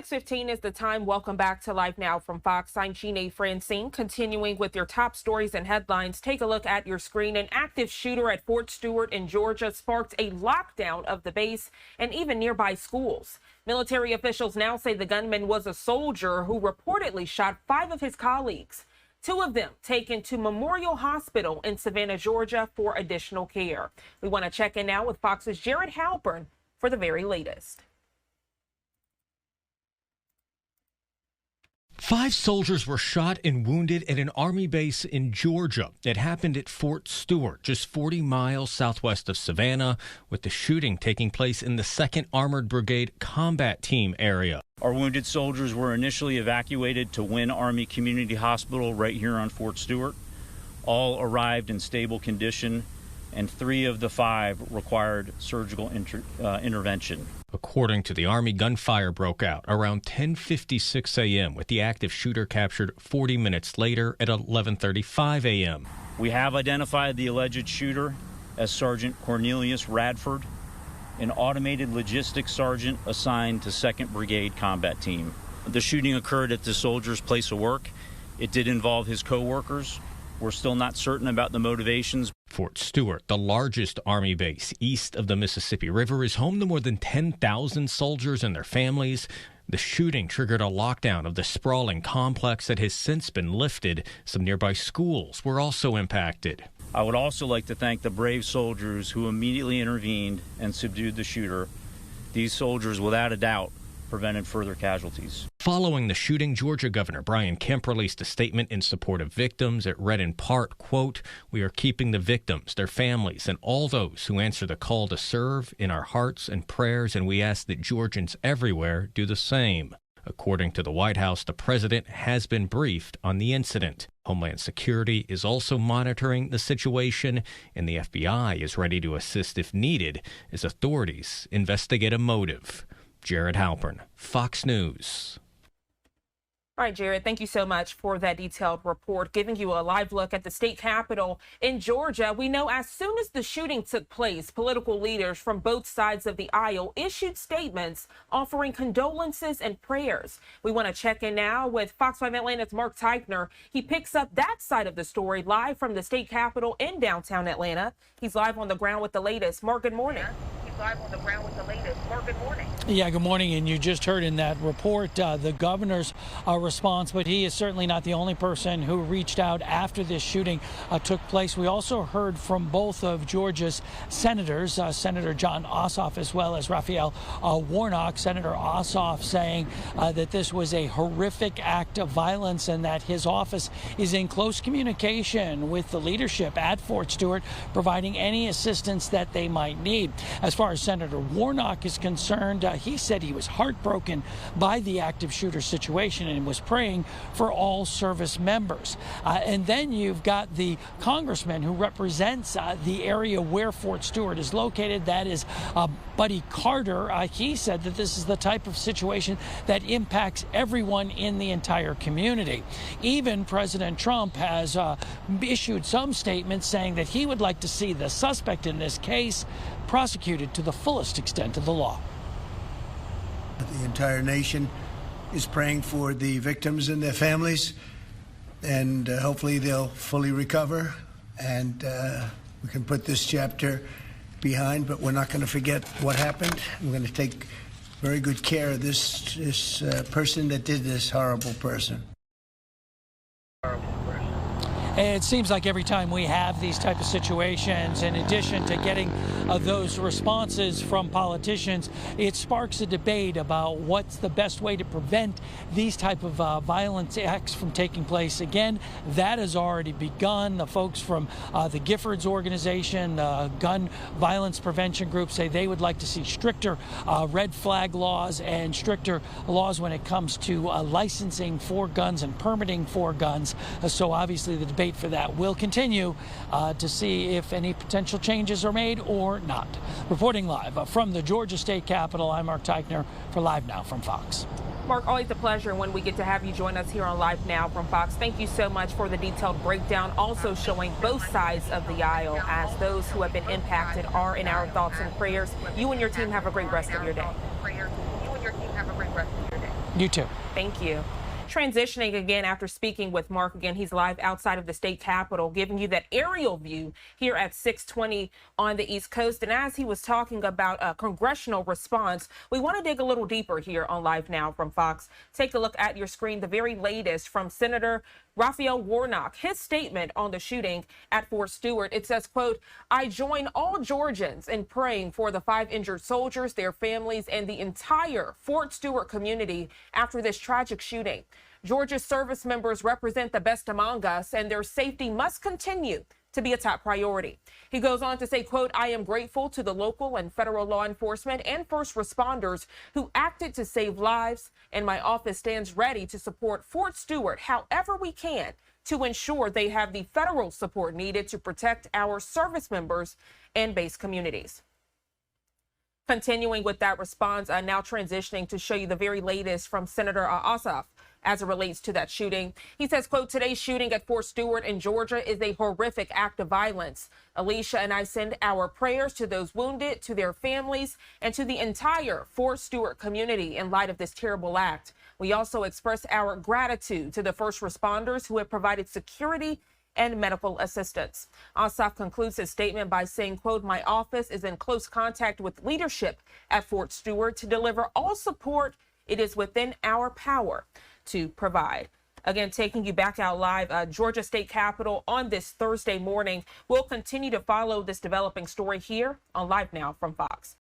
6:15 is the time. Welcome back to Live Now from Fox. I'm Gina Francine. Continuing with your top stories and headlines, take a look at your screen. An active shooter at Fort Stewart in Georgia sparked a lockdown of the base and even nearby schools. Military officials now say the gunman was a soldier who reportedly shot 5 of his colleagues. 2 of them taken to Memorial Hospital in Savannah, Georgia for additional care. We want to check in now with Fox's Jared Halpern for the very latest. 5 soldiers were shot and wounded at an Army base in Georgia. It happened at Fort Stewart, just 40 miles southwest of Savannah, with the shooting taking place in the 2nd Armored Brigade Combat Team area. Our wounded soldiers were initially evacuated to Wynn Army Community Hospital right here on Fort Stewart. All arrived in stable condition, and 3 of the 5 required surgical intervention. According to the Army, gunfire broke out around 10:56 a.m., with the active shooter captured 40 minutes later at 11:35 a.m. We have identified the alleged shooter as Sergeant Cornelius Radford, an automated logistics sergeant assigned to 2nd Brigade Combat Team. The shooting occurred at the soldier's place of work. It did involve his co-workers. We're still not certain about the motivations. Fort Stewart, the largest Army base east of the Mississippi River, is home to more than 10,000 soldiers and their families. The shooting triggered a lockdown of the sprawling complex that has since been lifted. Some nearby schools were also impacted. I would also like to thank the brave soldiers who immediately intervened and subdued the shooter. These soldiers, without a doubt, prevented further casualties. Following the shooting, Georgia Governor Brian Kemp released a statement in support of victims. It read in part, quote, "We are keeping the victims, their families, and all those who answer the call to serve in our hearts and prayers, and we ask that Georgians everywhere do the same." According to the White House, the president has been briefed on the incident. Homeland Security is also monitoring the situation, and the FBI is ready to assist if needed as authorities investigate a motive. Jared Halpern, Fox News. All right, Jared, thank you so much for that detailed report, giving you a live look at the state capitol in Georgia. We know as soon as the shooting took place, political leaders from both sides of the aisle issued statements offering condolences and prayers. We want to check in now with Fox 5 Atlanta's Mark Teichner. He picks up that side of the story live from the state capitol in downtown Atlanta. He's live on the ground with the latest. Mark, good morning. Live on the ground with the latest. Mark, good morning. Yeah, good morning. And you just heard in that report the governor's response, but he is certainly not the only person who reached out after this shooting took place. We also heard from both of Georgia's senators, Senator John Ossoff as well as Raphael Warnock. Senator Ossoff saying that this was a horrific act of violence and that his office is in close communication with the leadership at Fort Stewart, providing any assistance that they might need. As far as Senator Warnock is concerned, he said he was heartbroken by the active shooter situation and was praying for all service members. And then you've got the congressman who represents the area where Fort Stewart is located. That is Buddy Carter. He said that this is the type of situation that impacts everyone in the entire community. Even President Trump has issued some statements saying that he would like to see the suspect in this case prosecuted to the fullest extent of the law. The entire nation is praying for the victims and their families, and hopefully they'll fully recover, and we can put this chapter behind, but we're not going to forget what happened. We're going to take very good care of this person that did this, horrible person. It seems like every time we have these type of situations, in addition to getting those responses from politicians, it sparks a debate about what's the best way to prevent these type of violent acts from taking place. Again, that has already begun. The folks from the Giffords organization, gun violence prevention group, say they would like to see stricter red flag laws and stricter laws when it comes to licensing for guns and permitting for guns. So obviously the debate for that will continue to see if any potential changes are made or not. Reporting live from the Georgia State Capitol, I'm Mark Teichner for Live Now from Fox. Mark, always a pleasure when we get to have you join us here on Live Now from Fox. Thank you so much for the detailed breakdown, also showing both sides of the aisle as those who have been impacted are in our thoughts and prayers. You and your team have a great rest of your day. You too. Thank you. Transitioning again after speaking with Mark again, he's live outside of the state capitol, giving you that aerial view here at 620 on the East Coast. And as he was talking about a congressional response, we want to dig a little deeper here on Live Now from Fox. Take a look at your screen, the very latest from Senator Raphael Warnock, his statement on the shooting at Fort Stewart. It says, quote, "I join all Georgians in praying for the 5 injured soldiers, their families, and the entire Fort Stewart community after this tragic shooting. Georgia's service members represent the best among us, and their safety must continue to be a top priority." He goes on to say, quote, "I am grateful to the local and federal law enforcement and first responders who acted to save lives, and my office stands ready to support Fort Stewart however we can to ensure they have the federal support needed to protect our service members and base communities." Continuing with that response, now transitioning to show you the very latest from Senator Ossoff as it relates to that shooting. He says, quote, "Today's shooting at Fort Stewart in Georgia is a horrific act of violence. Alicia and I send our prayers to those wounded, to their families, and to the entire Fort Stewart community in light of this terrible act. We also express our gratitude to the first responders who have provided security and medical assistance." Ossoff concludes his statement by saying, quote, "My office is in close contact with leadership at Fort Stewart to deliver all support it is within our power to provide." Again, taking you back out live, Georgia State Capitol on this Thursday morning. We'll continue to follow this developing story here on Live Now from Fox.